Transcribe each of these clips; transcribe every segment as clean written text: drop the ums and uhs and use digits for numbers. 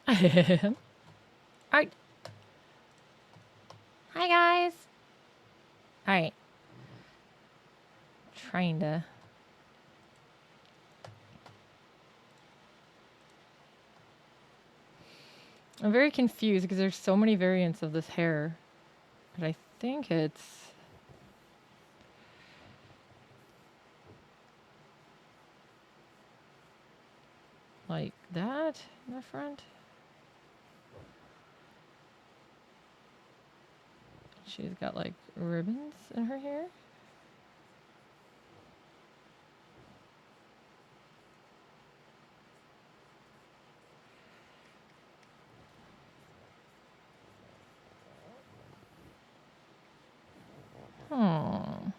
Alright. Hi, guys. Alright. Trying to... I'm very confused because there's so many variants of this hair. But I think it's... like that in the front. She's got like ribbons in her hair. Hmm.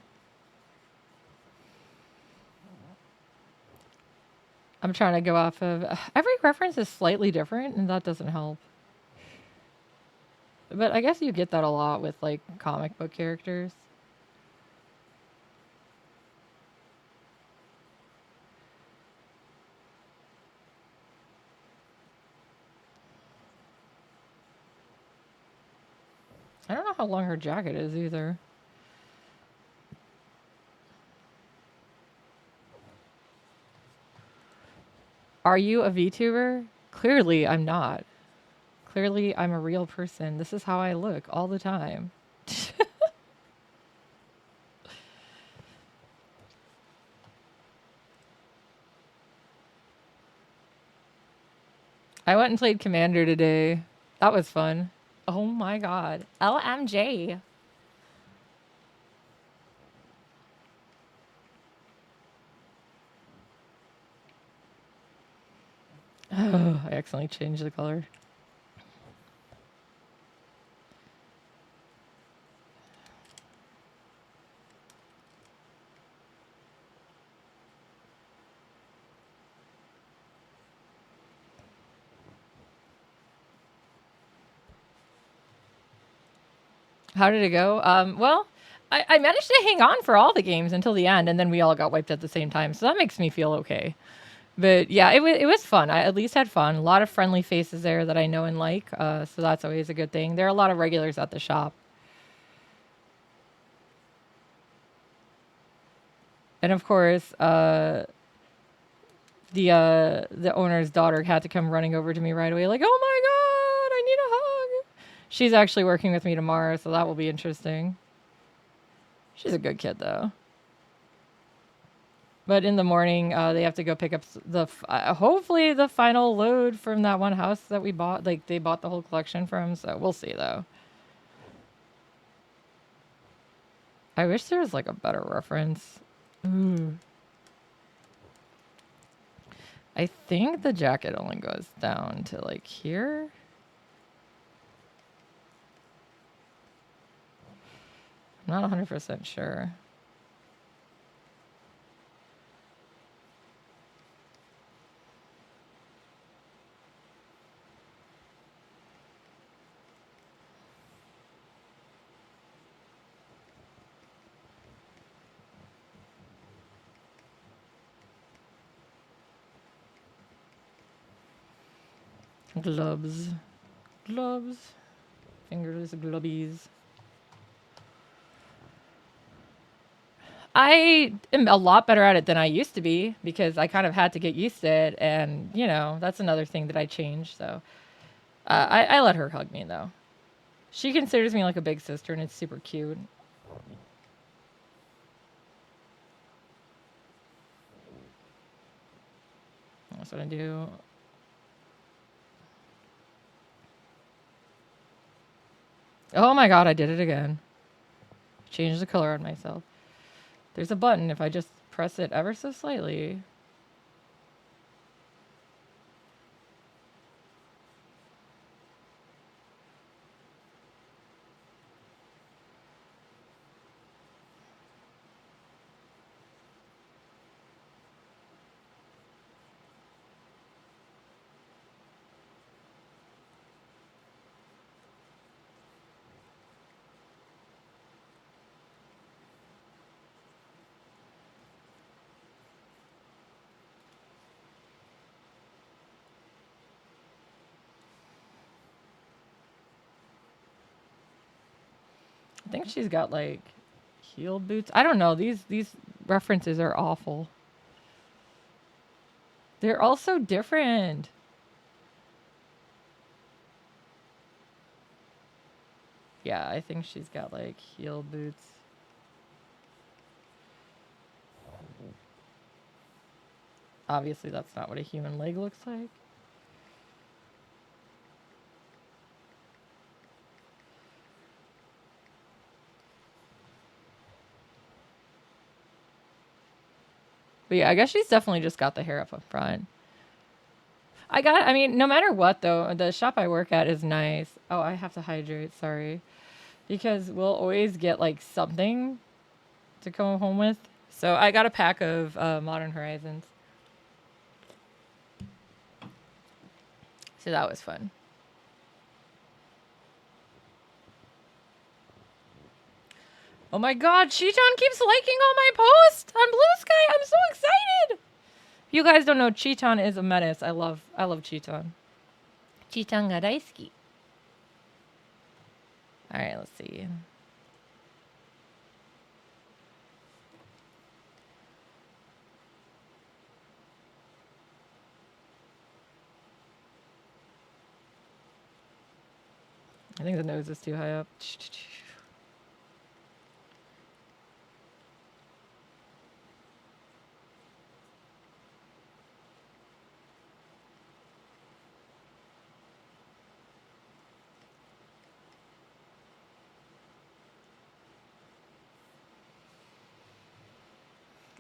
I'm trying to go off of... every reference is slightly different, and that doesn't help. But I guess you get that a lot with, like, comic book characters. I don't know how long her jacket is, either. Are you a VTuber? Clearly, I'm not. Clearly, I'm a real person. This is how I look all the time. I went and played Commander today. That was fun. Oh my god. LMJ. Oh, I accidentally changed the color. How did it go? Well, I managed to hang on for all the games until the end, and then we all got wiped at the same time, so that makes me feel okay. But yeah, it was fun. I at least had fun. A lot of friendly faces there that I know and like, so that's always a good thing. There are a lot of regulars at the shop. And of course, the owner's daughter had to come running over to me right away, like, "Oh my god, I need a hug." She's actually working with me tomorrow, so that will be interesting. She's a good kid, though. But in the morning, they have to go pick up hopefully the final load from that one house that we bought. Like, they bought the whole collection from, so we'll see, though. I wish there was, like, a better reference. Ooh. I think the jacket only goes down to, like, here. I'm not 100% sure. Gloves. Gloves. Fingers, glubbies. I am a lot better at it than I used to be because I kind of had to get used to it. And, you know, that's another thing that I changed. So I let her hug me, though. She considers me like a big sister, and it's super cute. That's what I do. Oh my god, I did it again. Changed the color on myself. There's a button if I just press it ever so slightly. think she's got like heel boots. I don't know. These references are awful. They're all so different. Yeah, I think she's got like heel boots. Obviously, that's not what a human leg looks like. But yeah, I guess she's definitely just got the hair up front. I mean, no matter what, though, the shop I work at is nice. Oh, I have to hydrate, sorry. Because we'll always get, like, something to go home with. So I got a pack of Modern Horizons. So that was fun. Oh my god, Cheeton keeps liking all my posts on Blue Sky. I'm so excited. If you guys don't know, Cheeton is a menace. I love Cheeton. Cheeton ga daisuki. All right, let's see. I think the nose is too high up.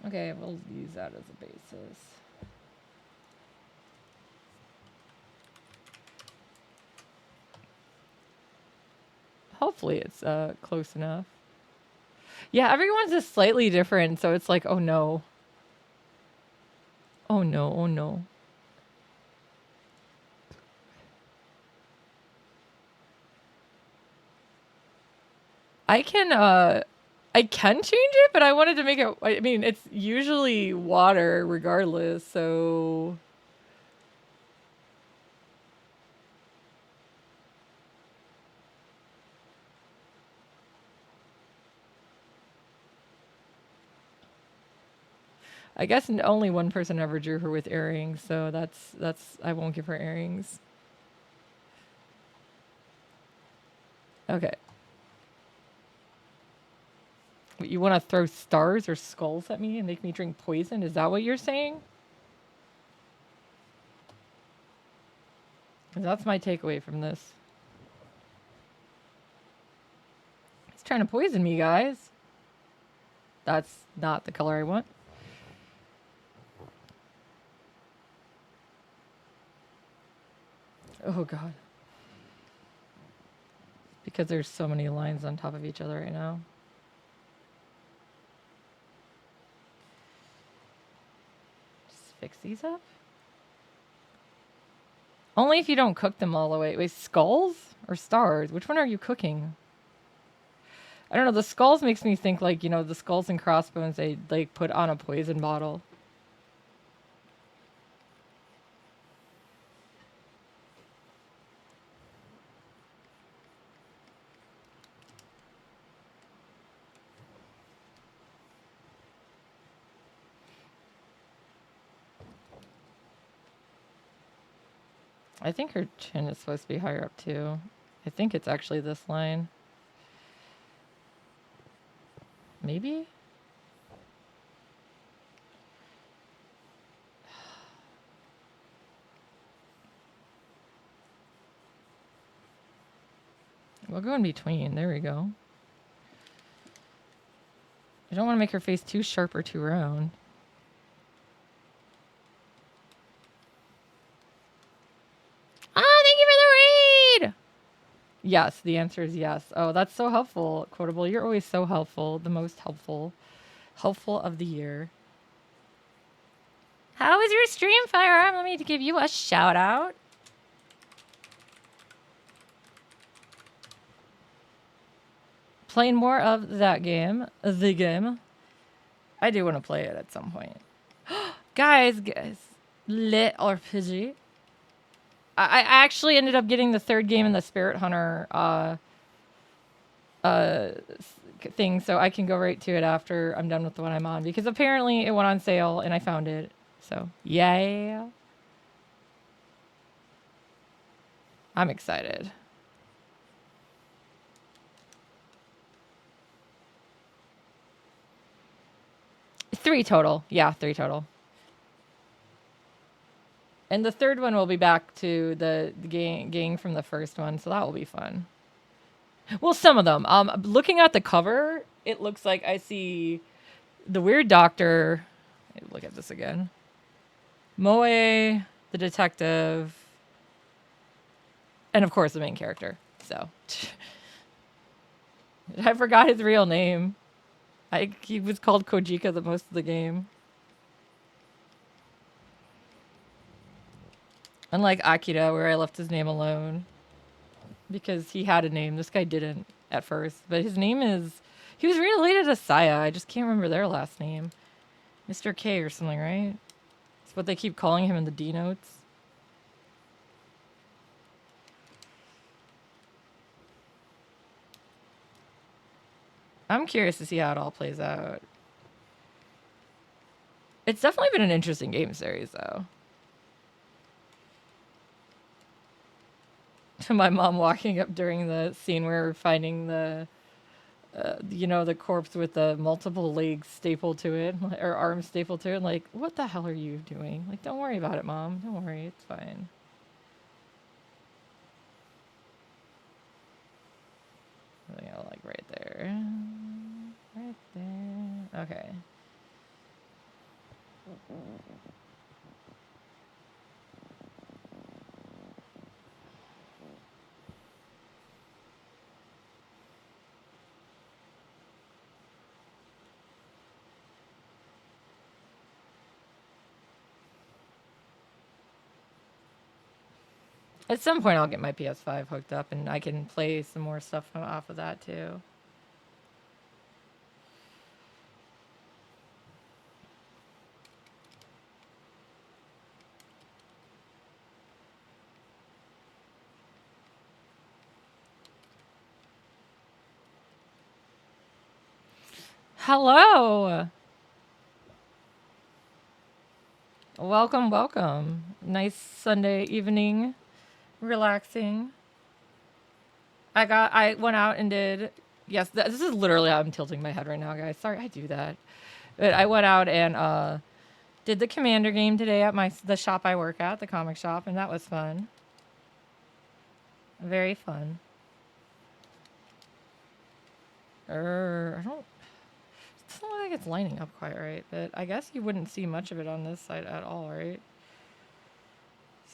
Okay, we'll use that as a basis. Hopefully it's close enough. Yeah, everyone's just slightly different, so it's like, oh no. Oh no, oh no. I can change it, but I wanted to make it, I mean, it's usually water regardless, so I guess only one person ever drew her with earrings, so that's I won't give her earrings. Okay. You want to throw stars or skulls at me and make me drink poison? Is that what you're saying? 'Cause that's my takeaway from this. He's trying to poison me, guys. That's not the color I want. Oh god. Because there's so many lines on top of each other right now. Just fix these up. Only if you don't cook them all the way. Wait, skulls or stars? Which one are you cooking? I don't know. The skulls makes me think like, you know, the skulls and crossbones they like put on a poison bottle. I think her chin is supposed to be higher up too. I think it's actually this line. Maybe? We'll go in between. There we go. I don't want to make her face too sharp or too round. Ah, thank you for the raid! Yes, the answer is yes. Oh, that's so helpful, Quotable. You're always so helpful. The most helpful. Helpful of the year. How was your stream, Firearm? Let me give you a shout out. Playing more of that game. The game. I do want to play it at some point. guys. Lit RPG. I actually ended up getting the third game in the Spirit Hunter uh, thing, so I can go right to it after I'm done with the one I'm on, because apparently it went on sale and I found it. So yeah, I'm excited. 3 total. Yeah, 3 total. And the third one will be back to the gang from the first one, so that will be fun. Well, some of them. Looking at the cover, it looks like I see the weird doctor. Look at this again. Moe, the detective, and of course the main character. So I forgot his real name. He was called Kojika the most of the game. Unlike Akira, where I left his name alone because he had a name. This guy didn't at first, but his name is. He was related to Saya. I just can't remember their last name. Mr. K or something, right? It's what they keep calling him in the D notes. I'm curious to see how it all plays out. It's definitely been an interesting game series, though. To my mom walking up during the scene where we're finding the corpse with the multiple legs stapled to it, or arms stapled to it. Like, what the hell are you doing? Like, don't worry about it, Mom. Don't worry. It's fine. I think I'll, like, right there. Right there. Okay. At some point, I'll get my PS5 hooked up and I can play some more stuff off of that too. Hello! Welcome, welcome. Nice Sunday evening. Relaxing. I went out and did. Yes, this is literally how I'm tilting my head right now, guys. Sorry, I do that. But I went out and did the Commander game today at the shop I work at, the comic shop, and that was fun. Very fun. I don't. It doesn't look like it's lining up quite right, but I guess you wouldn't see much of it on this side at all, right?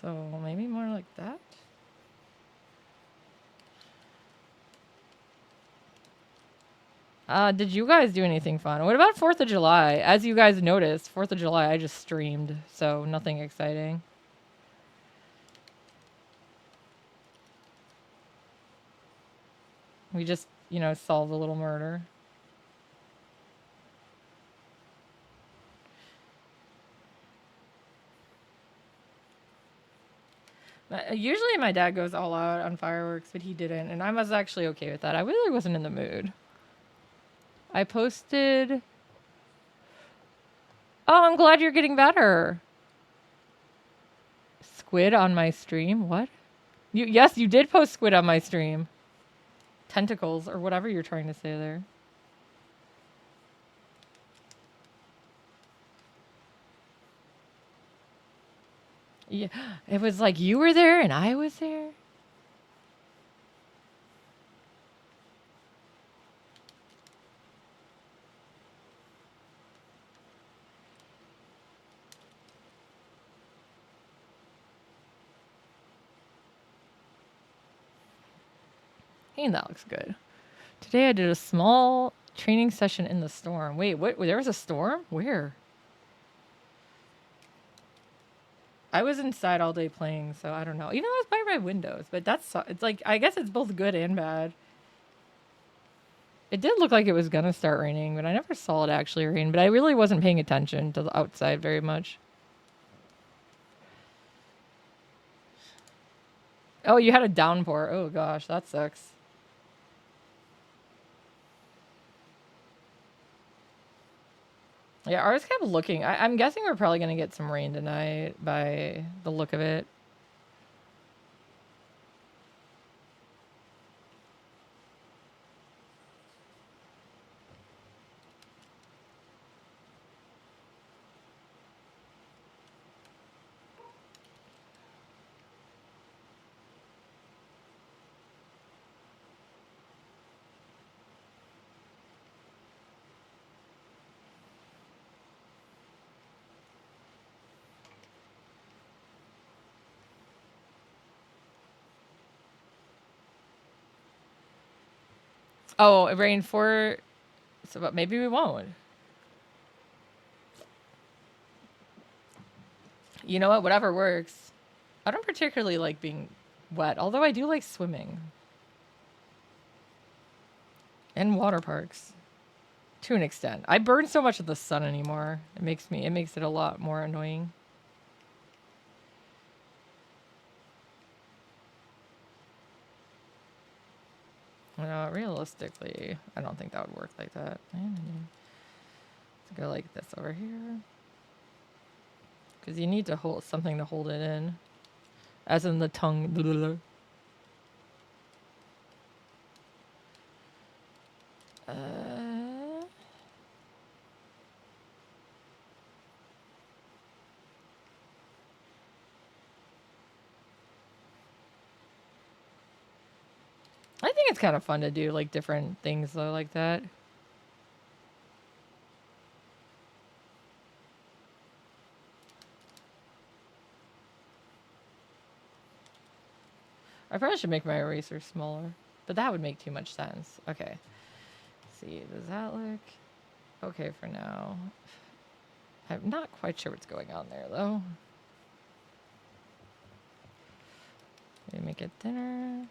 So maybe more like that. Did you guys do anything fun? What about 4th of July? As you guys noticed, 4th of July I just streamed, so nothing exciting. We just, solved a little murder. Usually my dad goes all out on fireworks, but he didn't, and I was actually okay with that. I really wasn't in the mood. I posted. Oh, I'm glad you're getting better. Squid on my stream? What? Yes, you did post squid on my stream. Tentacles, or whatever you're trying to say there. Yeah, it was like you were there and I was there. Hey, that looks good. Today I did a small training session in the storm. Wait, what? There was a storm? Where? I was inside all day playing, so I don't know. Even though I was by my windows, but it's like, I guess it's both good and bad. It did look like it was gonna start raining, but I never saw it actually rain. But I really wasn't paying attention to the outside very much. Oh, you had a downpour. Oh gosh, that sucks. Yeah, ours kept looking. I'm guessing we're probably gonna get some rain tonight by the look of it. Oh, it rained for, so but maybe we won't. You know what? Whatever works. I don't particularly like being wet, although I do like swimming and water parks to an extent. I burn so much of the sun anymore. It makes it a lot more annoying. Realistically, I don't think that would work like that. Let's go like this over here. Because you need to hold something to hold it in. As in the tongue. Blah, blah, blah. I think it's kind of fun to do like different things though like that. I probably should make my eraser smaller, but that would make too much sense. Okay. Let's see, does that look okay for now? I'm not quite sure what's going on there though. Maybe make it thinner.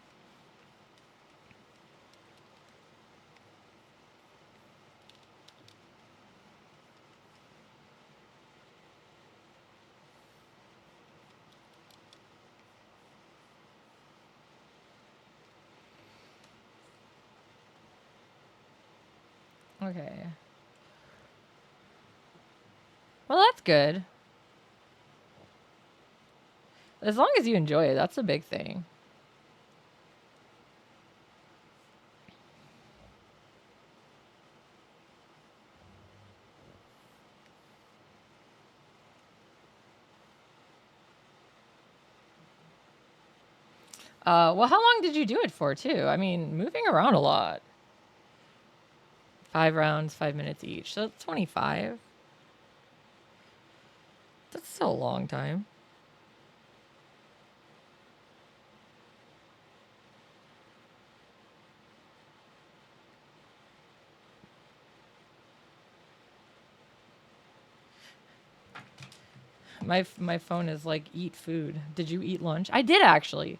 Okay. Well, that's good. As long as you enjoy it, that's a big thing. Well, how long did you do it for, too? I mean, moving around a lot. 5 rounds, 5 minutes each. So that's 25. That's still a long time. My phone is like, eat food. Did you eat lunch? I did actually.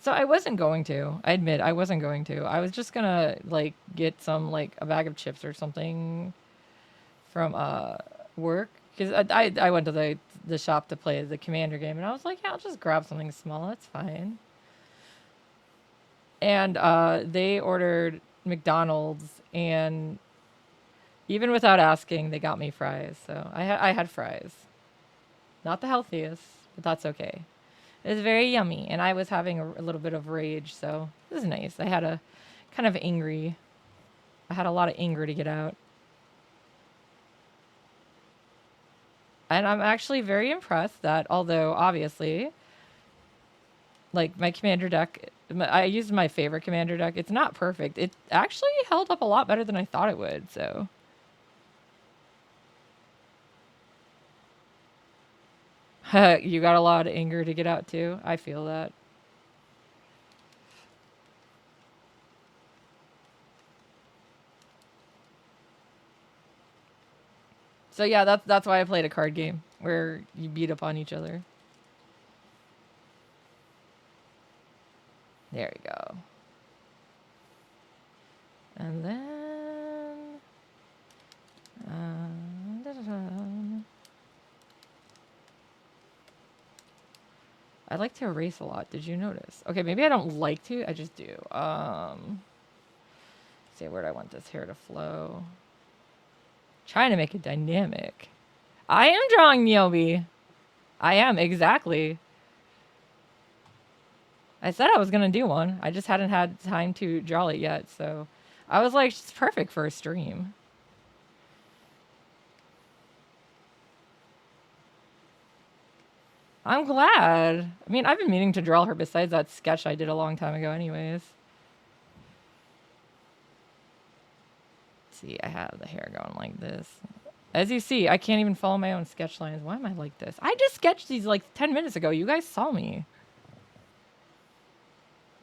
So I wasn't going to. I admit I wasn't going to. I was just gonna like get some like a bag of chips or something from work because I went to the shop to play the commander game and I was like, yeah, I'll just grab something small. That's fine. And they ordered McDonald's and even without asking, they got me fries. So I had fries. Not the healthiest, but that's okay. It was very yummy, and I was having a little bit of rage, so it was nice. I had a kind of angry. I had a lot of anger to get out, and I'm actually very impressed that although obviously, like my commander deck, I used my favorite commander deck. It's not perfect. It actually held up a lot better than I thought it would. So. You got a lot of anger to get out too. I feel that. So yeah, that's why I played a card game where you beat up on each other. There we go. And then I like to erase a lot. Did you notice? Okay, maybe I don't like to. I just do. See, where do I want this hair to flow? Trying to make it dynamic. I am drawing Nyobi. I am, exactly. I said I was going to do one. I just hadn't had time to draw it yet, so I was like, it's perfect for a stream. I'm glad. I mean, I've been meaning to draw her besides that sketch I did a long time ago anyways. Let's see, I have the hair going like this. As you see, I can't even follow my own sketch lines. Why am I like this? I just sketched these like 10 minutes ago. You guys saw me.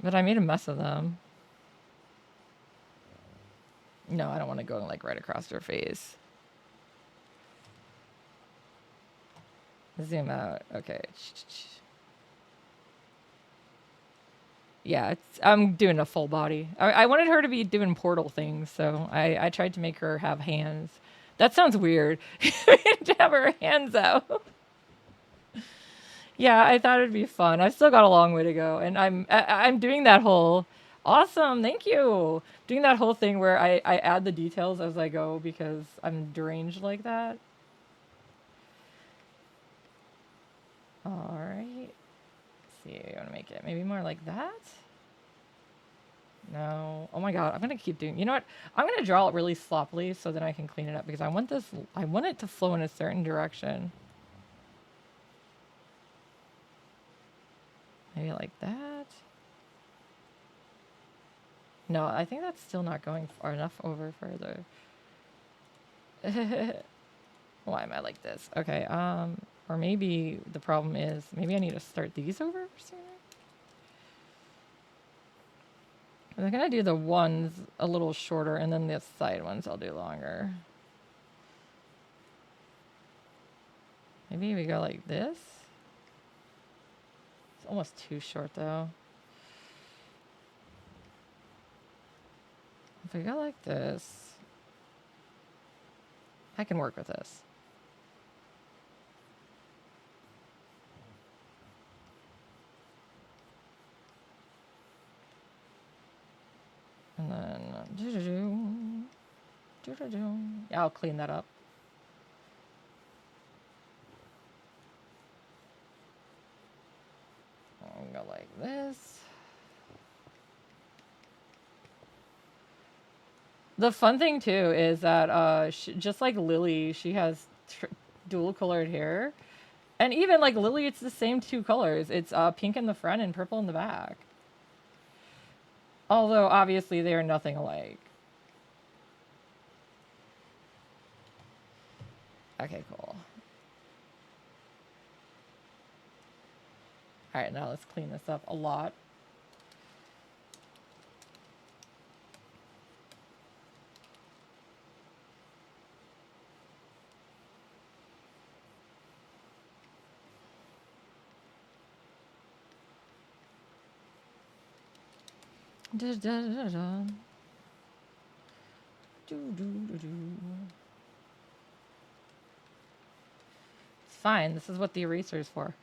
But I made a mess of them. No, I don't want to go like right across her face. Zoom out. Okay. Yeah, I'm doing a full body. I wanted her to be doing portal things, so I tried to make her have hands. That sounds weird. To have her hands out. Yeah, I thought it'd be fun. I've still got a long way to go, and I'm doing that whole awesome. Thank you. Doing that whole thing where I add the details as I go because I'm deranged like that. All right. Let's see, you want to make it maybe more like that? No. Oh my god, I'm gonna keep doing. You know what? I'm gonna draw it really sloppily so then I can clean it up because I want this. I want it to flow in a certain direction. Maybe like that. No, I think that's still not going far enough over further. Why am I like this? Okay, or maybe the problem is maybe I need to start these over sooner. I'm gonna do the ones a little shorter and then the side ones I'll do longer. Maybe we go like this. It's almost too short though. If we go like this, I can work with this. And then, yeah, I'll clean that up. I'll go like this. The fun thing too is that just like Lily, she has dual colored hair. And even like Lily, it's the same two colors. It's pink in the front and purple in the back. Although obviously they are nothing alike. Okay, cool. All right, now let's clean this up a lot. Da, da, da, da. Do, do, do, do. It's fine. This is what the eraser is for.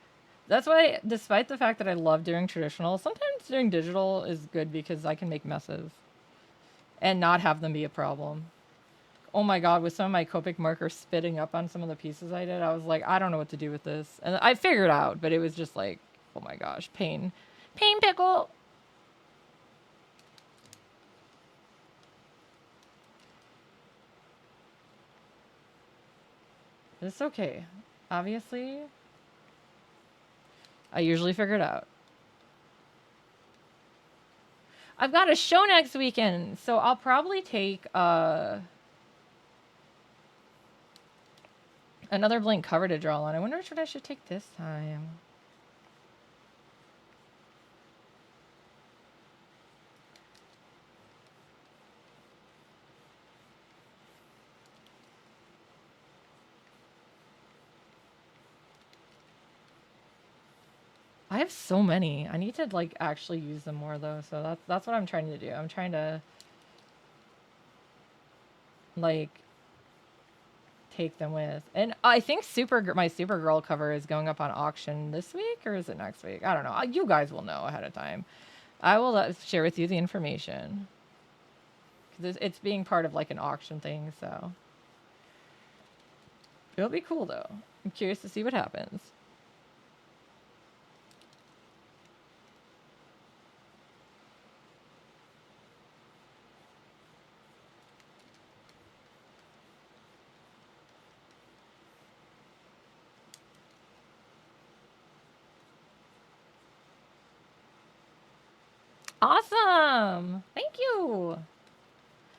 That's why, despite the fact that I love doing traditional, sometimes doing digital is good because I can make messes and not have them be a problem. Oh my god, with some of my Copic markers spitting up on some of the pieces I did, I was like, I don't know what to do with this. And I figured out, but it was just like, oh my gosh, pain. Pain pickle! It's okay. Obviously, I usually figure it out. I've got a show next weekend, so I'll probably take another blank cover to draw on. I wonder which one I should take this time. I have so many. I need to like actually use them more though. So that's what I'm trying to do. I'm trying to like take them with. And I think my Supergirl cover is going up on auction this week or is it next week? I don't know. You guys will know ahead of time. I will share with you the information. 'Cause it's being part of like an auction thing, so It'll be cool though. I'm curious to see what happens. Awesome! Thank you.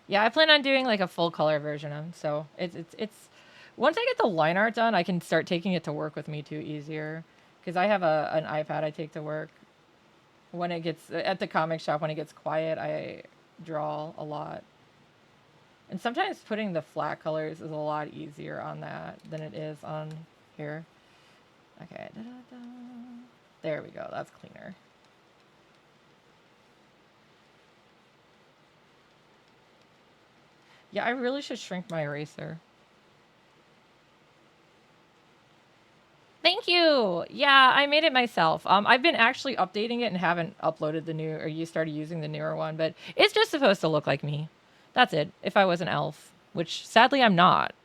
Yeah, I plan on doing like a full color version of. So it's once I get the line art done, I can start taking it to work with me too easier. Because I have an iPad I take to work. When it gets at the comic shop, when it gets quiet, I draw a lot. And sometimes putting the flat colors is a lot easier on that than it is on here. Okay, da-da-da. There we go. That's cleaner. Yeah, I really should shrink my eraser. Thank you. Yeah, I made it myself. I've been actually updating it and haven't uploaded the new, or you started using the newer one, but it's just supposed to look like me. That's it. If I was an elf, which sadly I'm not.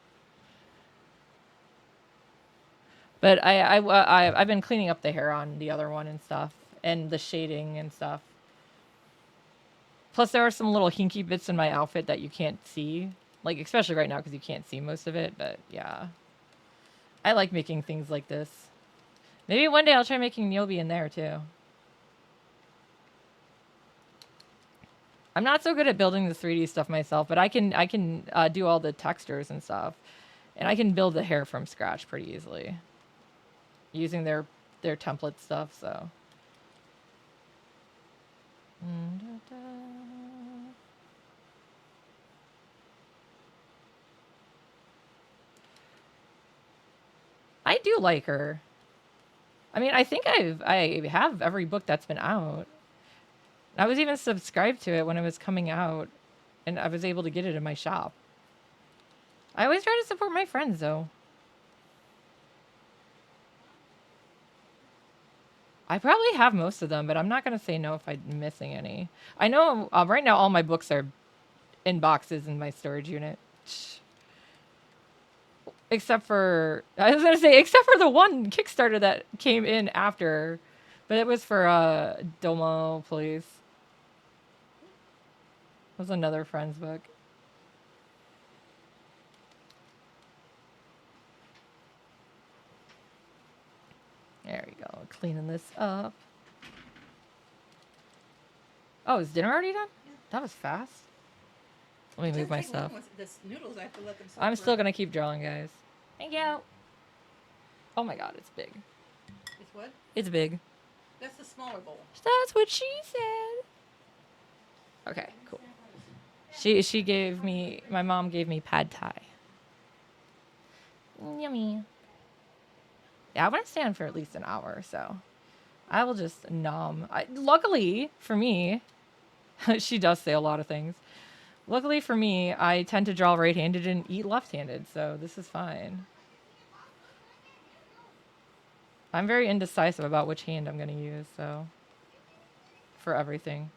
But I've been cleaning up the hair on the other one and stuff, and the shading and stuff. Plus, there are some little hinky bits in my outfit that you can't see, like especially right now because you can't see most of it. But yeah, I like making things like this. Maybe one day I'll try making Nyobi in there too. I'm not so good at building the 3D stuff myself, but I can do all the textures and stuff, and I can build the hair from scratch pretty easily using their template stuff. So. I do like her. I mean, I think I have every book that's been out. I was even subscribed to it when it was coming out, and I was able to get it in my shop. I always try to support my friends, though. I probably have most of them, but I'm not going to say no if I'm missing any. I know right now all my books are in boxes in my storage unit. Except for, I was going to say, except for the one Kickstarter that came in after, but it was for Domo Police. It was another friend's book. There we go. Cleaning this up. Oh, is dinner already done? Yeah. That was fast. Let me move my stuff. Noodles, I have to let them I'm still going to keep drawing, guys. Thank you. Oh my god, it's big. It's what? It's big. That's the smaller bowl. That's what she said. Okay, cool. She gave me, my mom gave me pad thai. Yummy. Yeah, I want to stand for at least an hour, so I will just nom. Luckily for me, she does say a lot of things. Luckily for me, I tend to draw right-handed and eat left-handed, so this is fine. I'm very indecisive about which hand I'm going to use, so for everything.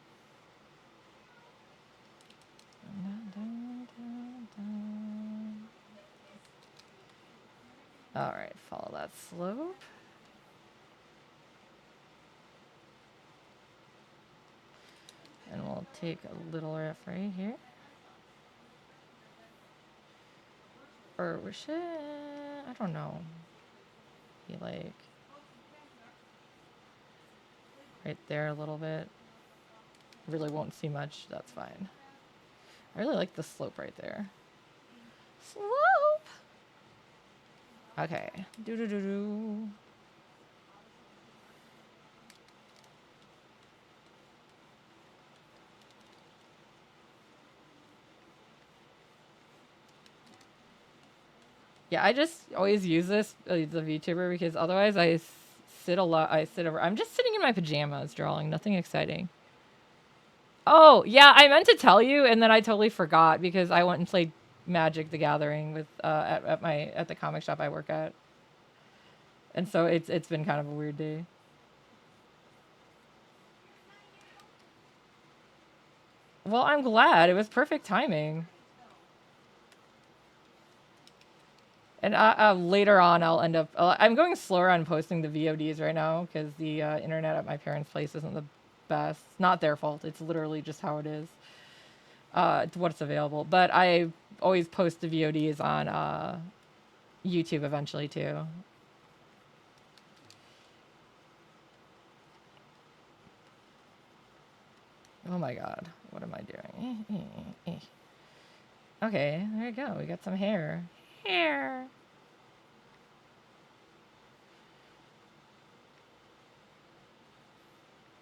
All right, follow that slope. And we'll take a little riff right here. Or we should, I don't know. Be like right there a little bit. Really won't see much, that's fine. I really like the slope right there. Slope! Okay. Do-do-do-do. Yeah, I just always use this, the VTuber, because otherwise I sit a lot. I sit over. I'm just sitting in my pajamas drawing, nothing exciting. Oh, yeah, I meant to tell you, and then I totally forgot because I went and played Magic: The Gathering with at the comic shop I work at, and so it's been kind of a weird day. Well, I'm glad. It was perfect timing. And later on, I'll end up. I'm going slower on posting the VODs right now because the internet at my parents' place isn't the best. It's not their fault. It's literally just how it is. It's what's available. But I always post the VODs on YouTube eventually too. Oh my god, what am I doing? Okay, there you go. We got some hair. Hair.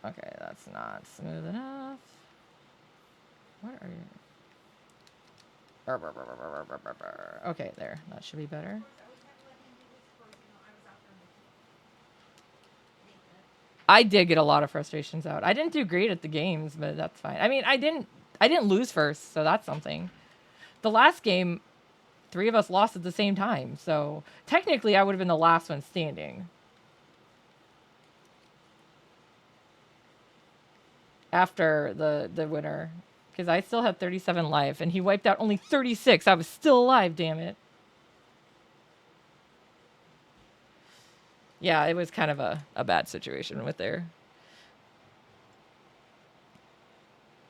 Okay, that's not smooth enough. What are you? Okay, there. That should be better. I did get a lot of frustrations out. I didn't do great at the games, but that's fine. I mean, I didn't lose first, so that's something. The last game, three of us lost at the same time, so technically I would have been the last one standing. After the winner, because I still had 37 life, and he wiped out only 36. I was still alive, damn it. Yeah, it was kind of a bad situation with there.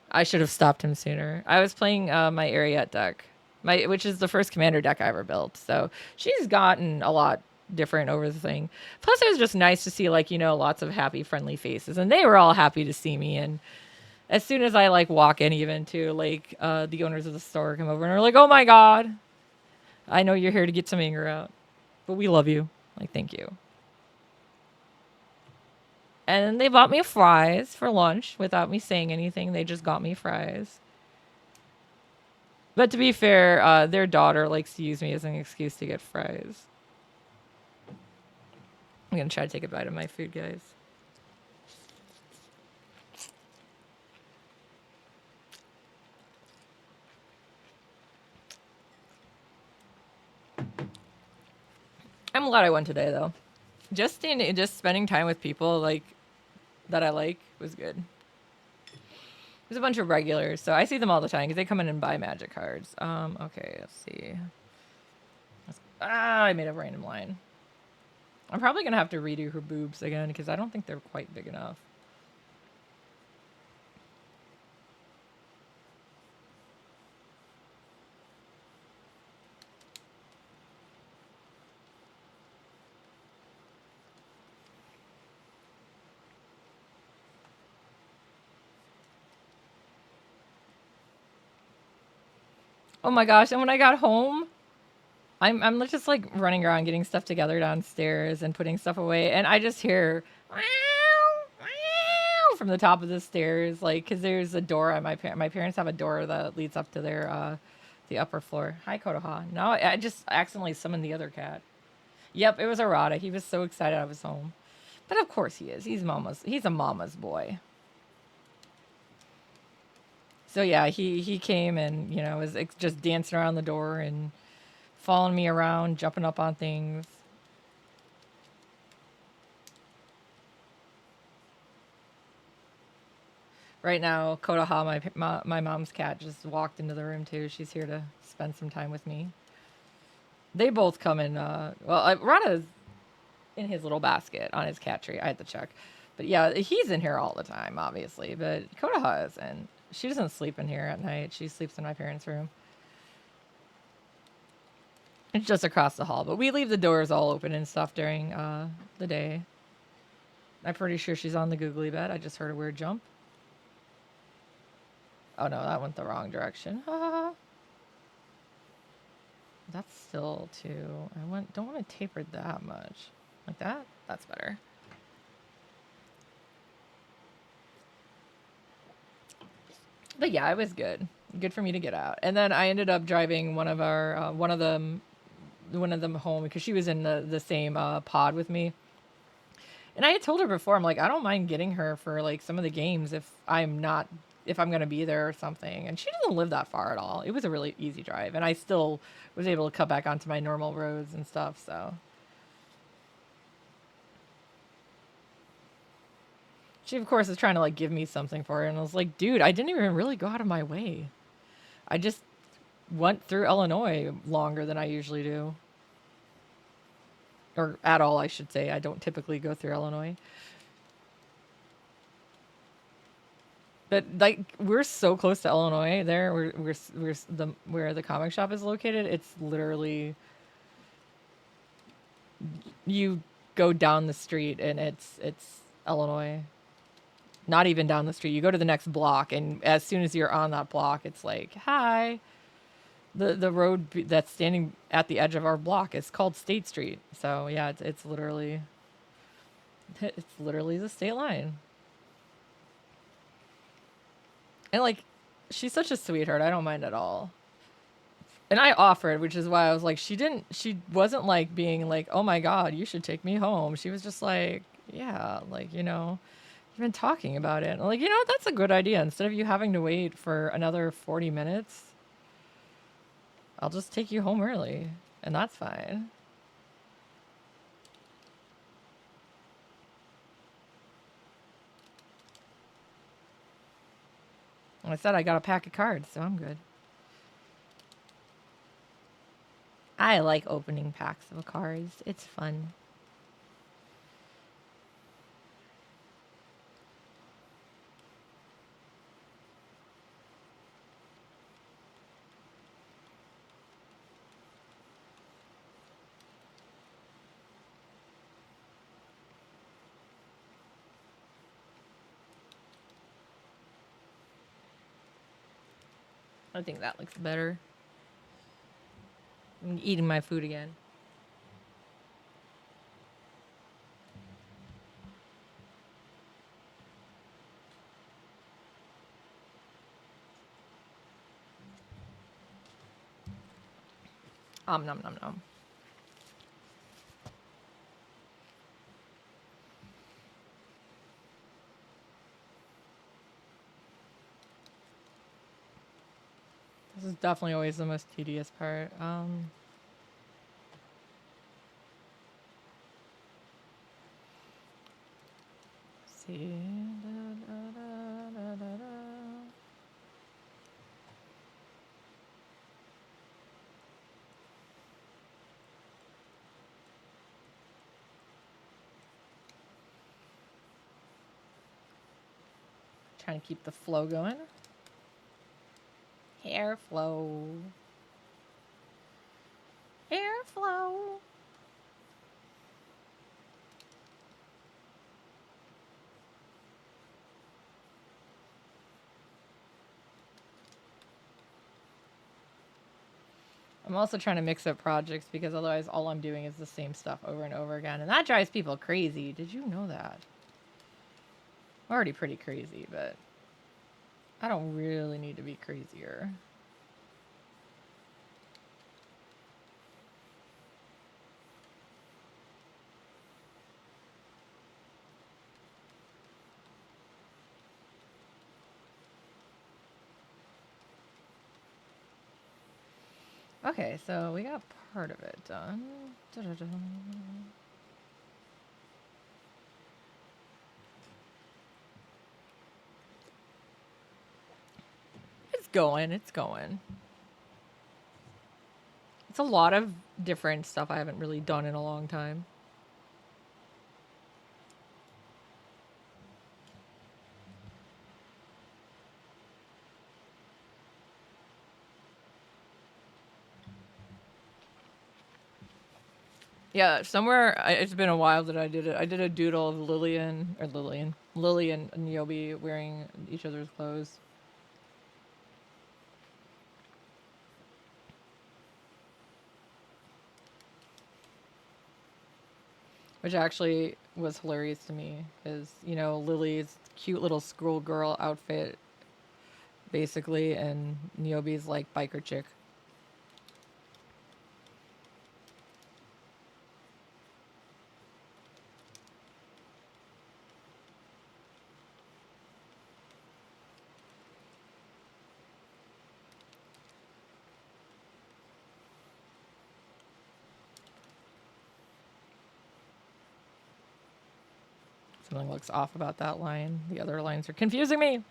I should have stopped him sooner. I was playing my Ariat deck, which is the first commander deck I ever built. So she's gotten a lot different over the thing. Plus, it was just nice to see, like, lots of happy, friendly faces, and they were all happy to see me. And as soon as I like walk in, even to like the owners of the store come over and are like, "Oh my god, I know you're here to get some anger out, but we love you. Like, thank you." And they bought me fries for lunch without me saying anything. They just got me fries. But to be fair, their daughter likes to use me as an excuse to get fries. I'm going to try to take a bite of my food, guys. I'm glad I went today, though. Just spending time with people like that I like was good. There's a bunch of regulars, so I see them all the time because they come in and buy magic cards. Okay, let's see. I made a random line. I'm probably gonna have to redo her boobs again because I don't think they're quite big enough. Oh my gosh, and when I got home, I'm just like running around getting stuff together downstairs and putting stuff away, and I just hear "Meow, meow" from the top of the stairs, like because there's a door at my parents have a door that leads up to their the upper floor. Hi, Kotoha. No, I just accidentally summoned the other cat. Yep, it was Arata. He was so excited I was home, but of course he is. He's a mama's boy. So yeah, he came and was just dancing around the door and following me around, jumping up on things. Right now, Kodaha, my mom's cat, just walked into the room too. She's here to spend some time with me. They both come in. Rana's in his little basket on his cat tree. I had to check, but yeah, he's in here all the time, obviously. But Kodaha isn't. She doesn't sleep in here at night. She sleeps in my parents' room. It's just across the hall, but we leave the doors all open and stuff during the day. I'm pretty sure she's on the googly bed. I just heard a weird jump. Oh no, that went the wrong direction. That's still too. Don't want to taper that much. Like that? That's better. But yeah, it was good. Good for me to get out. And then I ended up driving one of them home because she was in the same pod with me. And I had told her before, I'm like, I don't mind getting her for like some of the games if I'm gonna be there or something. And she doesn't live that far at all. It was a really easy drive, and I still was able to cut back onto my normal roads and stuff. So she, of course, is trying to like give me something for it, and I was like, dude, I didn't even really go out of my way. I just went through Illinois longer than I usually do. or at all, I should say. I don't typically go through Illinois. But like we're so close to Illinois there. We're the where the comic shop is located. It's literally you go down the street and it's Illinois. Not even down the street. You go to the next block, and as soon as you're on that block, it's like, hi. The road that's standing at the edge of our block is called State Street. So yeah, it's literally the state line. And like, she's such a sweetheart. I don't mind at all. And I offered, which is why I was like, she wasn't like being like, oh my God, you should take me home. She was just like, yeah, like, you've been talking about it. And like, that's a good idea. Instead of you having to wait for another 40 minutes, I'll just take you home early. And that's fine. And I said I got a pack of cards, so I'm good. I like opening packs of cards. It's fun. I think that looks better. I'm eating my food again. Nom nom nom. This is definitely always the most tedious part. Let's see. Trying to keep the flow going. Hair flow. Hair flow. I'm also trying to mix up projects because otherwise all I'm doing is the same stuff over and over again. And that drives people crazy. Did you know that? Already pretty crazy, but I don't really need to be crazier. Okay, so we got part of it done. Da-da-da. It's going, it's going. It's a lot of different stuff I haven't really done in a long time. Yeah, somewhere it's been a while that I did it. I did a doodle of Lily and Nyobi wearing each other's clothes. Which actually was hilarious to me because, Lily's cute little schoolgirl outfit, basically, and Nyobi's like biker chick. Something looks off about that line. The other lines are confusing me.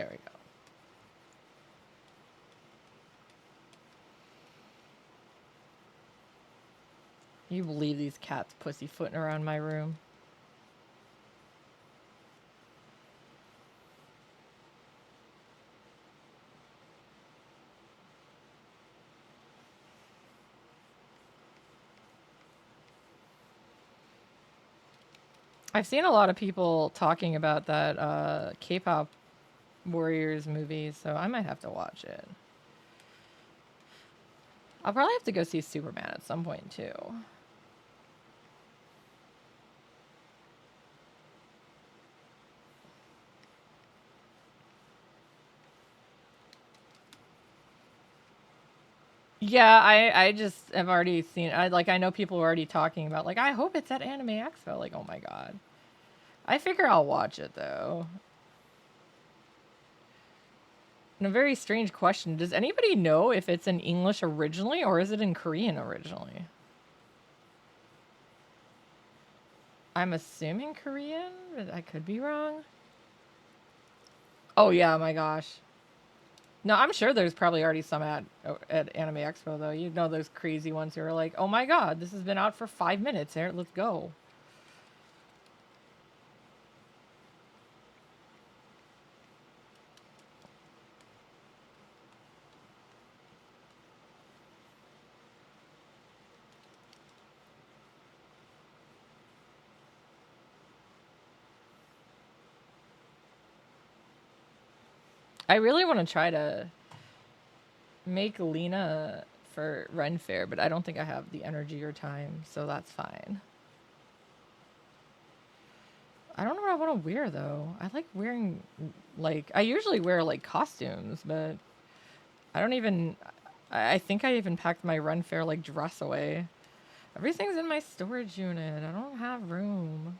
There we go. You believe these cats pussyfooting around my room? I've seen a lot of people talking about that K-pop Warriors movie, so I might have to watch it. I'll probably have to go see Superman at some point too. Yeah, I just have already seen. I know people are already talking about like I hope it's at Anime Expo. Like oh my god, I figure I'll watch it though. And a very strange question: does anybody know if it's in English originally or is it in Korean originally? I'm assuming Korean, but I could be wrong. Oh yeah, my gosh. No, I'm sure there's probably already some at Anime Expo though. You know those crazy ones who are like, "Oh my god, this has been out for 5 minutes. Here, let's go." I really want to try to make Lena for Ren Fair, but I don't think I have the energy or time, so that's fine. I don't know what I want to wear though. I like wearing like I usually wear like costumes, but I don't even I think I even packed my Ren Fair like dress away. Everything's in my storage unit. I don't have room.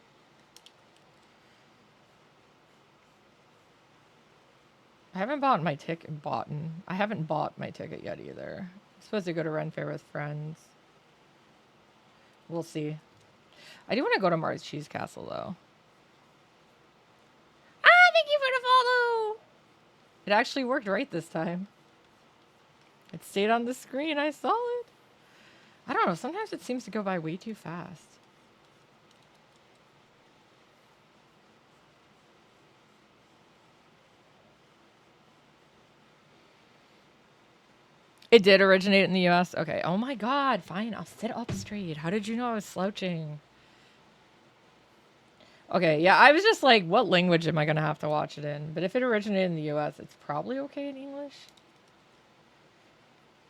I haven't bought my ticket. I haven't bought my ticket yet either. I'm supposed to go to Ren Fair with friends. We'll see. I do want to go to Mars Cheese Castle though. Ah, thank you for the follow. It actually worked right this time. It stayed on the screen. I saw it. I don't know. Sometimes it seems to go by way too fast. It did originate in the US? Okay. Oh my god. Fine. I'll sit up straight. How did you know I was slouching? Okay. Yeah. I was just like, what language am I going to have to watch it in? But if it originated in the US, it's probably okay in English.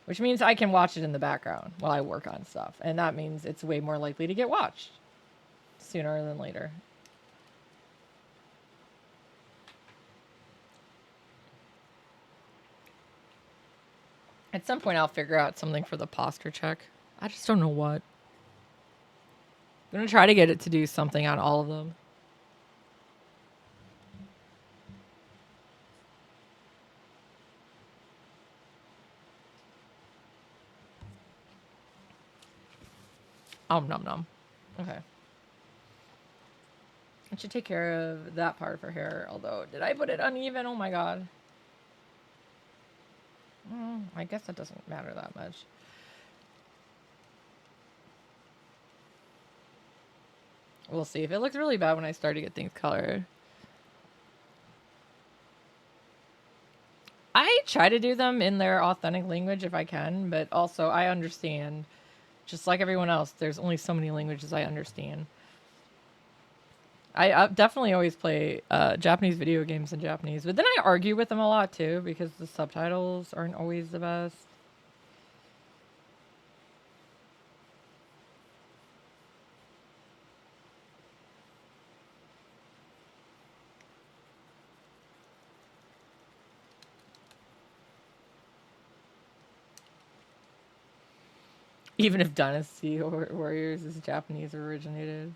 Which means I can watch it in the background while I work on stuff. And that means it's way more likely to get watched sooner than later. At some point, I'll figure out something for the posture check. I just don't know what. I'm going to try to get it to do something on all of them. Nom nom. Okay. I should take care of that part of her hair. Although, did I put it uneven? Oh my god. I guess that doesn't matter that much. We'll see. If it looks really bad when I start to get things colored. I try to do them in their authentic language if I can, but also I understand. Just like everyone else, there's only so many languages I understand. I definitely always play Japanese video games in Japanese, but then I argue with them a lot too because the subtitles aren't always the best. Even if Dynasty Warriors is Japanese originated.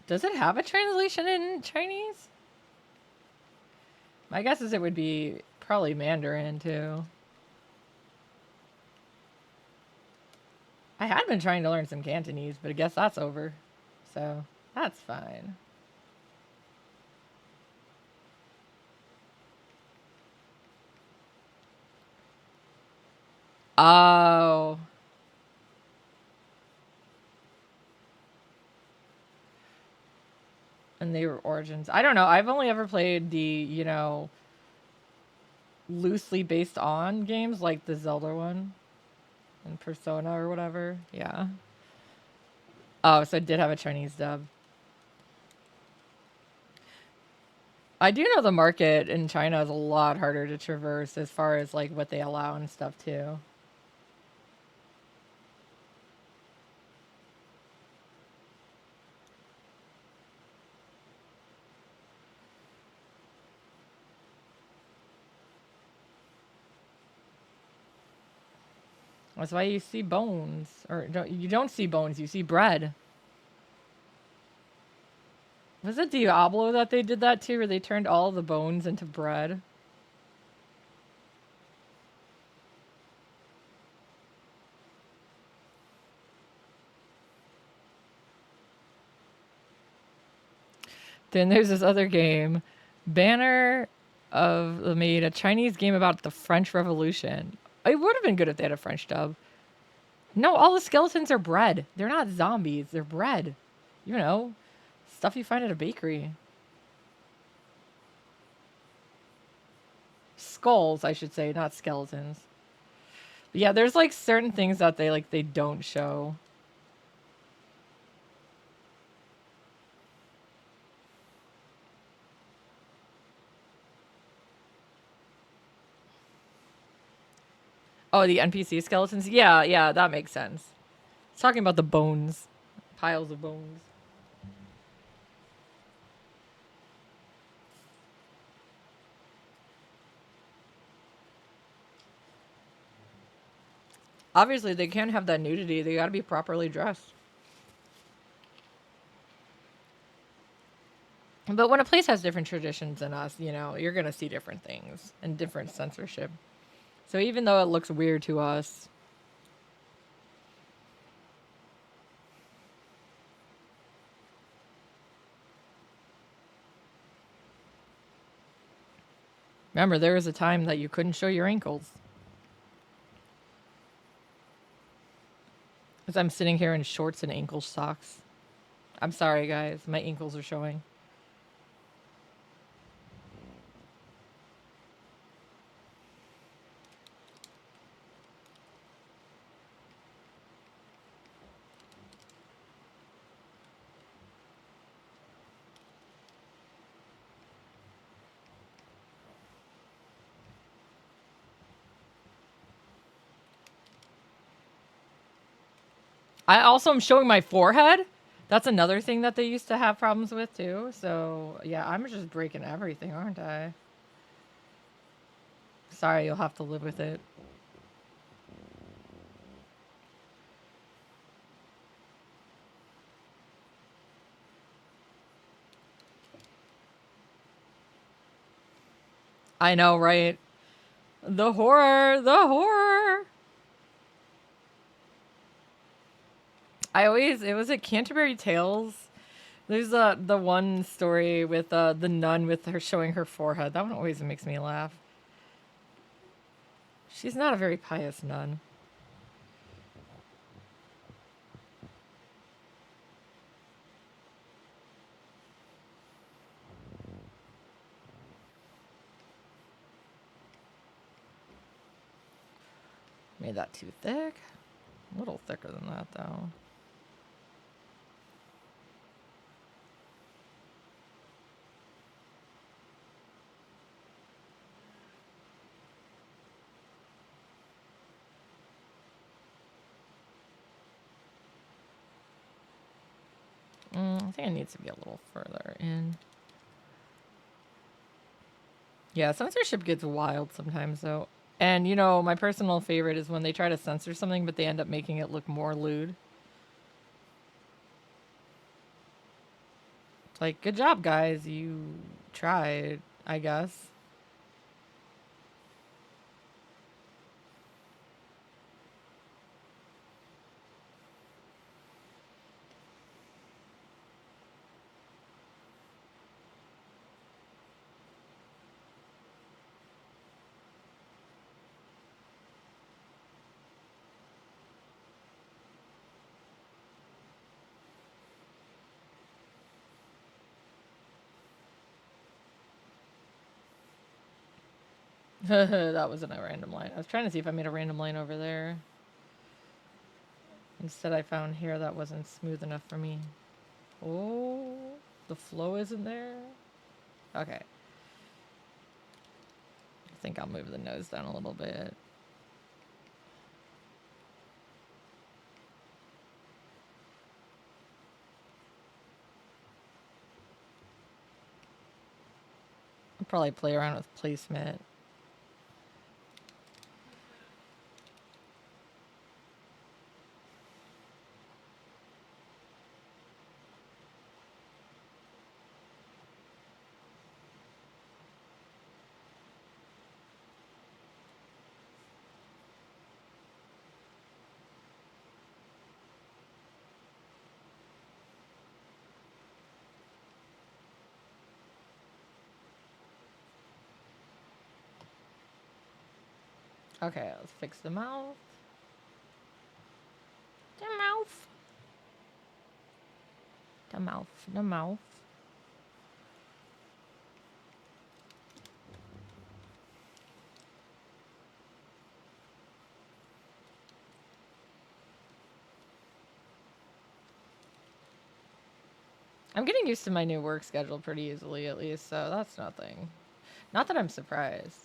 Does it have a translation in Chinese? My guess is it would be probably Mandarin too. I had been trying to learn some Cantonese, but I guess that's over. So that's fine. Oh. And they were Origins. I don't know. I've only ever played the, loosely based on games like the Zelda one and Persona or whatever. Yeah. Oh, so it did have a Chinese dub. I do know the market in China is a lot harder to traverse as far as like what they allow and stuff too. That's why you see bones, or you don't see bones. You see bread. Was it Diablo that they did that too, where they turned all the bones into bread? Then there's this other game, Banner of made a Chinese game about the French Revolution. It would have been good if they had a French dub. No, all the skeletons are bread. They're not zombies. They're bread. You know, stuff you find at a bakery. Skulls, I should say, not skeletons. But yeah, there's like certain things that they don't show. Oh, the NPC skeletons? Yeah, yeah, that makes sense. It's talking about the bones. Piles of bones. Obviously, they can't have that nudity. They gotta be properly dressed. But when a place has different traditions than us, you're gonna see different things and different censorship. So even though it looks weird to us, remember there was a time that you couldn't show your ankles. Because I'm sitting here in shorts and ankle socks. I'm sorry, guys. My ankles are showing. I also am showing my forehead. That's another thing that they used to have problems with too. So yeah, I'm just breaking everything, aren't I? Sorry, you'll have to live with it. I know, right? The horror, the horror. It was at Canterbury Tales. There's the one story with the nun with her showing her forehead. That one always makes me laugh. She's not a very pious nun. Made that too thick. A little thicker than that though. I think it needs to be a little further in. Yeah, censorship gets wild sometimes though. And my personal favorite is when they try to censor something but they end up making it look more lewd. It's like, good job guys, you tried, I guess. That wasn't a random line. I was trying to see if I made a random line over there. Instead, I found here that wasn't smooth enough for me. Oh, the flow isn't there. Okay. I think I'll move the nose down a little bit. I'll probably play around with placement. Okay, let's fix the mouth. The mouth. The mouth. The mouth. I'm getting used to my new work schedule pretty easily, at least, so that's nothing. Not that I'm surprised.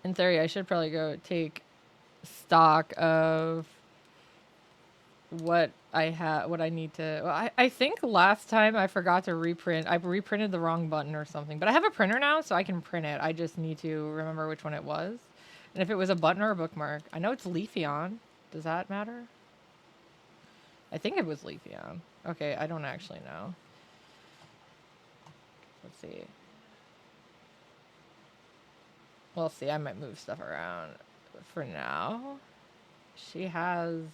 In theory, I should probably go take stock of what I need to. Well, I think last time I forgot to reprint. I reprinted the wrong button or something. But I have a printer now, so I can print it. I just need to remember which one it was. And if it was a button or a bookmark. I know it's Leafeon. Does that matter? I think it was Leafeon. Okay, I don't actually know. Let's see. We'll see. I might move stuff around. But for now, she has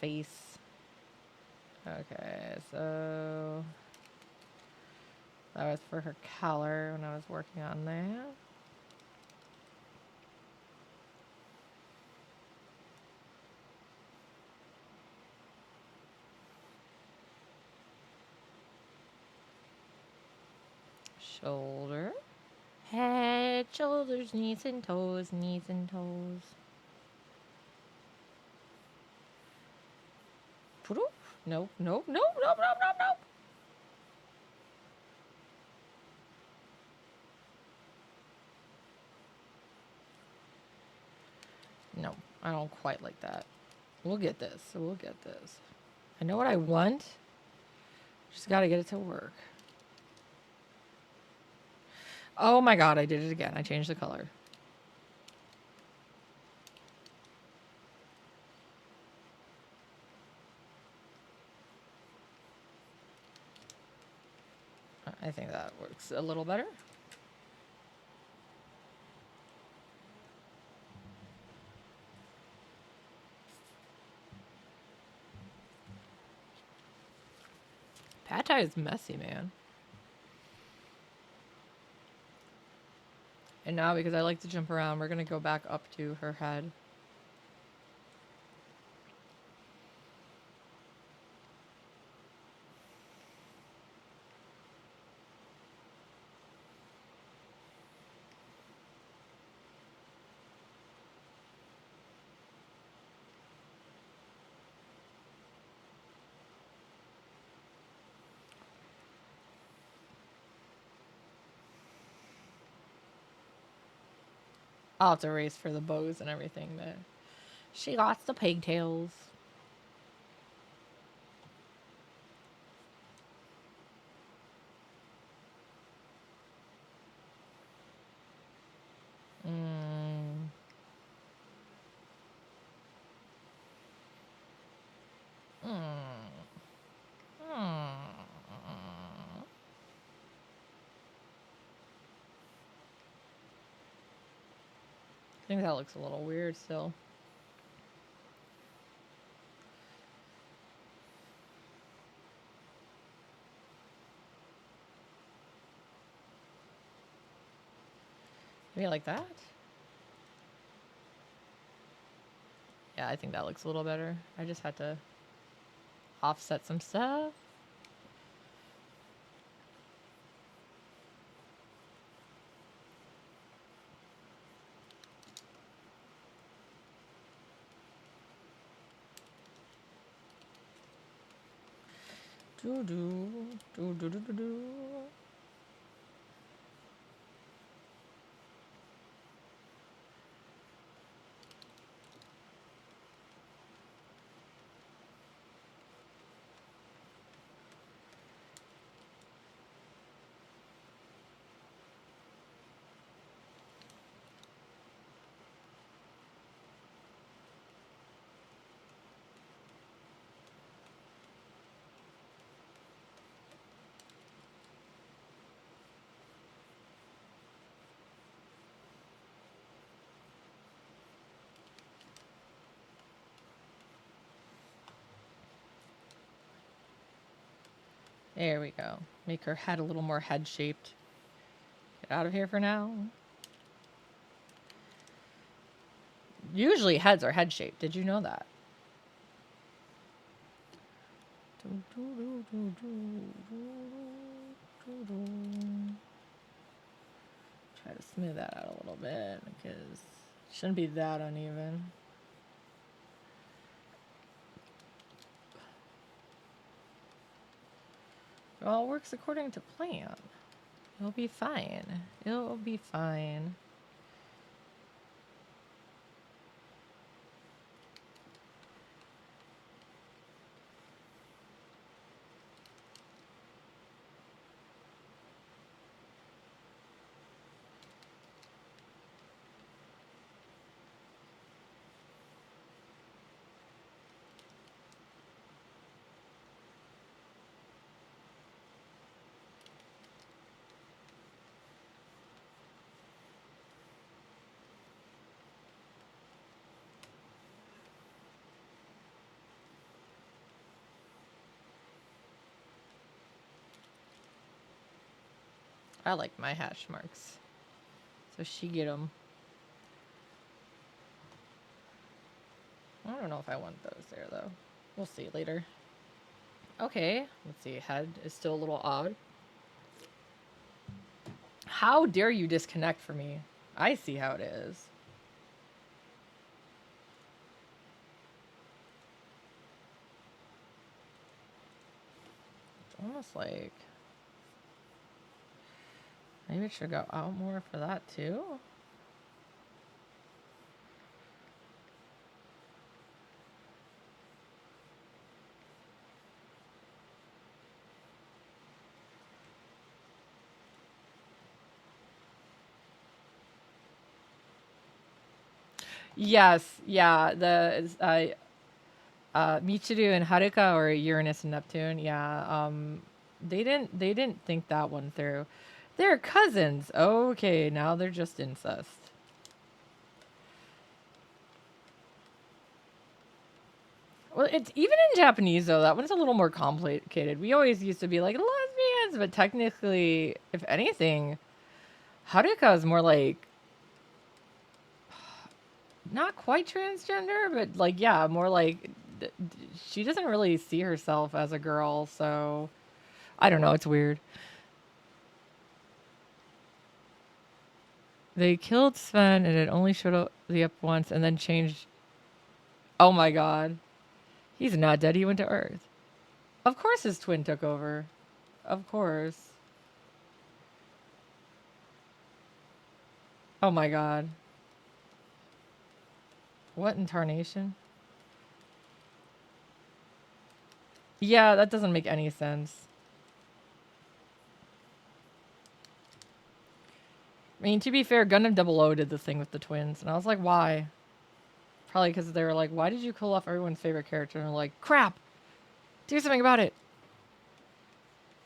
face. Okay, so that was for her color when I was working on that. Shoulder. Head, shoulders, knees and toes, knees and toes. Nope, nope, nope, nope, nope, nope, nope. No, I don't quite like that. We'll get this. We'll get this. I know what I want. Just gotta get it to work. Oh my god, I did it again. I changed the color. I think that works a little better. Pad Thai is messy, man. And now, because I like to jump around, we're gonna go back up to her head. I'll have to erase for the bows and everything, but she got the pigtails. Mm. Mm. Mm. I think that looks a little weird still. Maybe like that? Yeah, I think that looks a little better. I just had to offset some stuff. Do do do do do do do. There we go. Make her head a little more head shaped. Get out of here for now. Usually heads are head shaped. Did you know that? Try to smooth that out a little bit because it shouldn't be that uneven. It all works according to plan. It'll be fine. It'll be fine. I like my hash marks. So she get them. I don't know if I want those there, though. We'll see later. Okay, let's see. Head is still a little odd. How dare you disconnect for me? I see how it is. It's almost like... maybe it should go out more for that, too? Yes, yeah. Michiru and Haruka, or Uranus and Neptune. Yeah, they didn't think that one through. They're cousins. Okay, now they're just incest. Well, it's even in Japanese though. That one's a little more complicated. We always used to be like lesbians, but technically, if anything, Haruka is more like not quite transgender, but like yeah, more like she doesn't really see herself as a girl. So I don't know. It's weird. They killed Sven, and it only showed up once, and then changed. Oh my god, he's not dead. He went to Earth. Of course, his twin took over. Of course. Oh my god. What incarnation? Yeah, that doesn't make any sense. I mean, to be fair, Gundam 00 did the thing with the twins, and I was like, why? Probably because they were like, why did you kill off everyone's favorite character? And they're like, crap! Do something about it!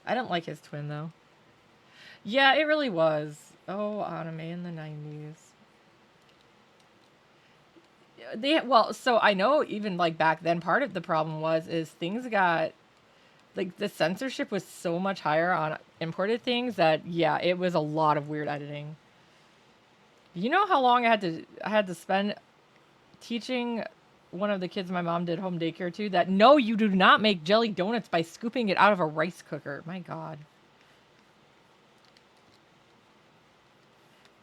I didn't like his twin, though. Yeah, it really was. Oh, anime in the 90s. Well, so I know even like back then, part of the problem is things got like the censorship was so much higher on imported things that yeah, it was a lot of weird editing. You know how long I had to spend teaching one of the kids my mom did home daycare to that no, you do not make jelly donuts by scooping it out of a rice cooker. My god.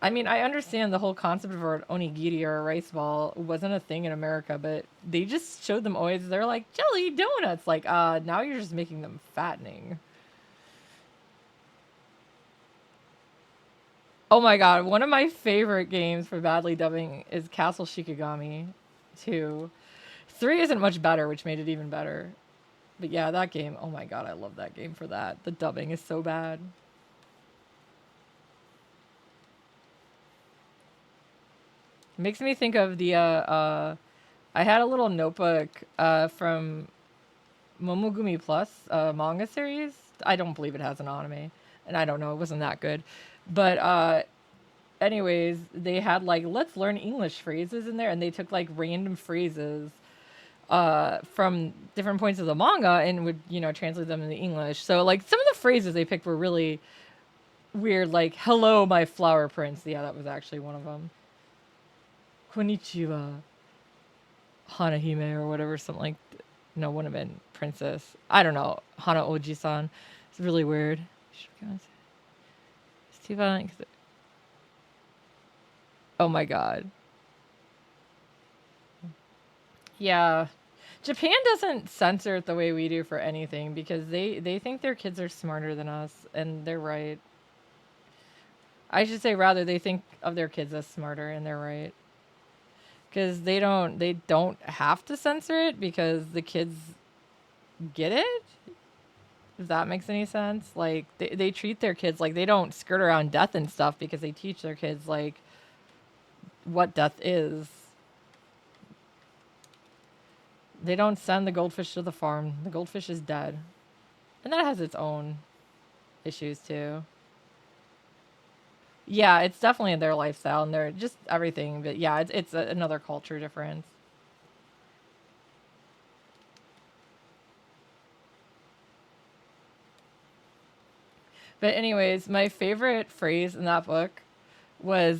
I mean, I understand the whole concept of an onigiri or a rice ball wasn't a thing in America, but they just showed them always. They're like jelly donuts. Like, now you're just making them fattening. Oh my god, one of my favorite games for badly dubbing is Castle Shikigami 2. 3 isn't much better, which made it even better. But yeah, that game, oh my god, I love that game for that. The dubbing is so bad. It makes me think of the I had a little notebook from Momogumi Plus manga series. I don't believe it has an anime, and I don't know, it wasn't that good. But anyways, they had like let's learn English phrases in there, and they took like random phrases from different points of the manga and would translate them into English. So like some of the phrases they picked were really weird, like "Hello, my flower prince." Yeah, that was actually one of them. Konnichiwa, Hanahime, or whatever, something like. No, wouldn't have been princess. I don't know. Hana Oji-san. It's really weird. It's too violent. Oh my god. Yeah. Japan doesn't censor it the way we do for anything because they think their kids are smarter than us, and they're right. I should say rather they think of their kids as smarter, and they're right. Because they don't have to censor it because the kids get it. If that makes any sense. Like they treat their kids like they don't skirt around death and stuff because they teach their kids like what death is. They don't send the goldfish to the farm. The goldfish is dead. And that has its own issues too. Yeah, it's definitely their lifestyle and their just everything. But yeah, it's another culture difference. But anyways, my favorite phrase in that book was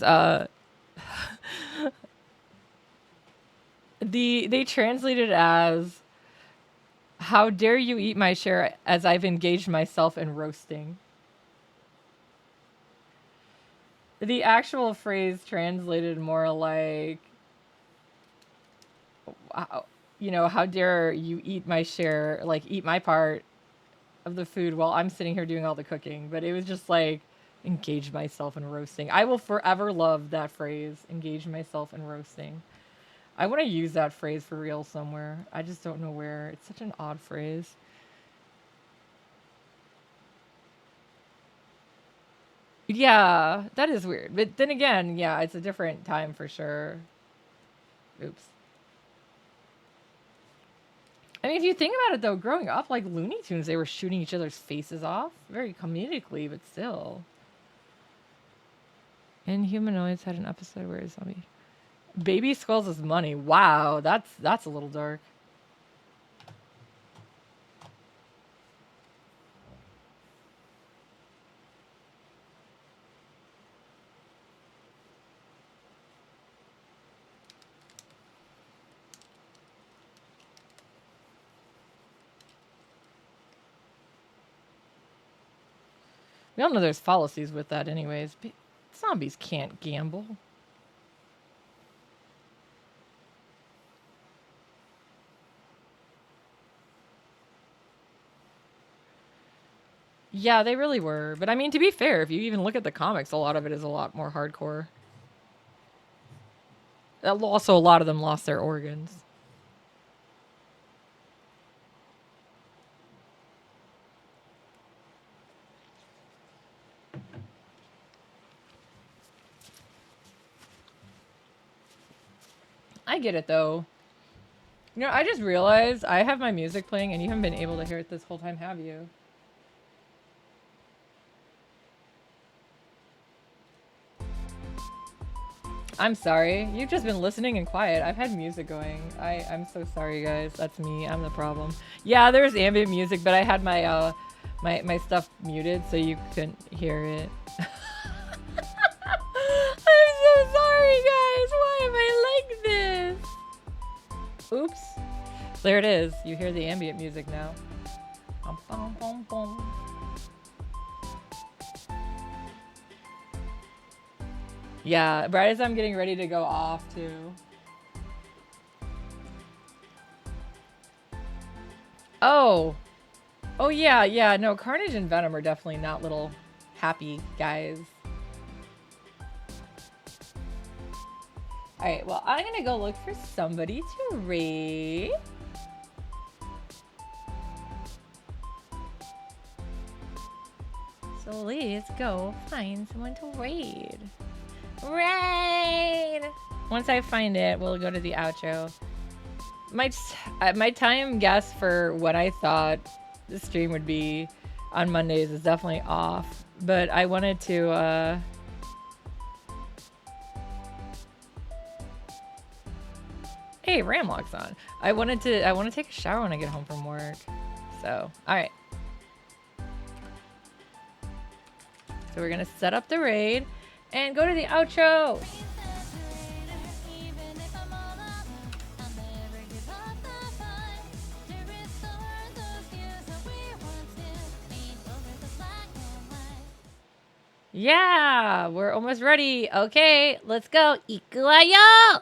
they translated as "How dare you eat my share as I've engaged myself in roasting." The actual phrase translated more like, how dare you eat my share, like eat my part of the food while I'm sitting here doing all the cooking. But it was just like, engage myself in roasting. I will forever love that phrase, engage myself in roasting. I want to use that phrase for real somewhere. I just don't know where. It's such an odd phrase. Yeah, that is weird. But then again, yeah, it's a different time for sure. Oops. I mean, if you think about it though, growing up, like Looney Tunes, they were shooting each other's faces off very comedically, but still. And Humanoids had an episode where it's zombie. Baby Skulls is money. Wow, that's a little dark. We all know there's fallacies with that, anyways. But zombies can't gamble. Yeah, they really were. But I mean, to be fair, if you even look at the comics, a lot of it is a lot more hardcore. Also, a lot of them lost their organs. I get it though. I just realized I have my music playing and you haven't been able to hear it this whole time, have you? I'm sorry. You've just been listening and quiet. I've had music going. I'm so sorry, guys. That's me. I'm the problem. Yeah, there's ambient music, but I had my stuff muted so you couldn't hear it. I'm so sorry, guys. Why am I like this? Oops. There it is. You hear the ambient music now. Bum, bum, bum, bum. Yeah, right as I'm getting ready to go off too. Oh. Oh yeah, yeah. No, Carnage and Venom are definitely not little happy guys. Alright, well, I'm gonna go look for somebody to raid. So let's go find someone to raid. Raid! Once I find it, we'll go to the outro. My time guess for what I thought the stream would be on Mondays is definitely off. But I wanted to, Hey, Ramlock's on. I want to take a shower when I get home from work. So, alright. So we're gonna set up the raid and go to the outro. Yeah, we're almost ready. Okay, let's go. Ikuwayo!